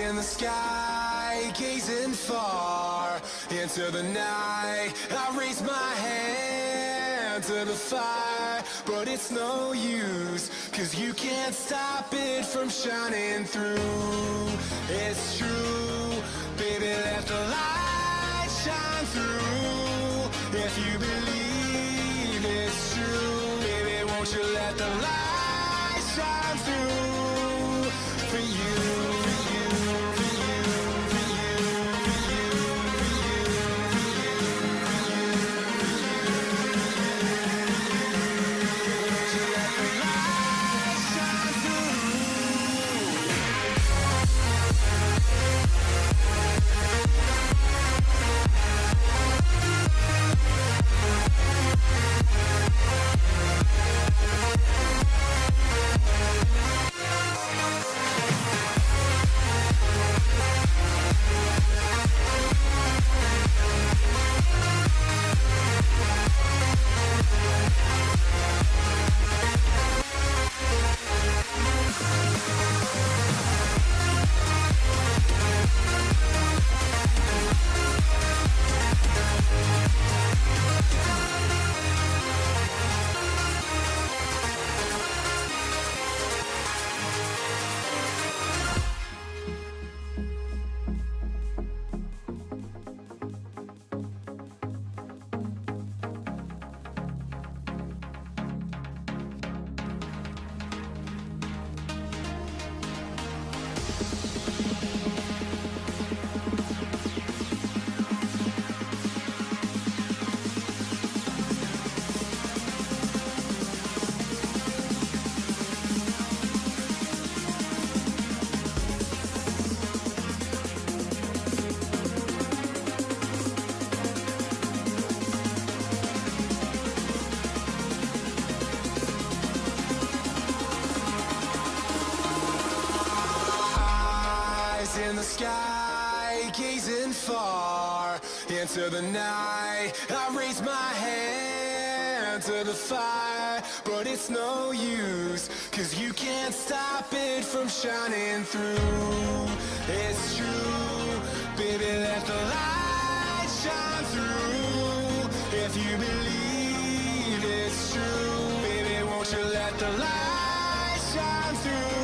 in the sky, gazing far into the night. I raise my hand to the fire, but it's no use, 'cause you can't stop it from shining through. It's true, baby, let the light shine through. If you believe it's true, baby, won't you let the light shine through for you, for you, for you, for you, for you, for you, for you, won't you let the light shine through? In the sky, gazing far into the night. I raise my hand to the fire, but it's no use, 'cause you can't stop it from shining through. It's true, baby, let the light shine through. If you believe it's true, baby, won't you let the light shine through?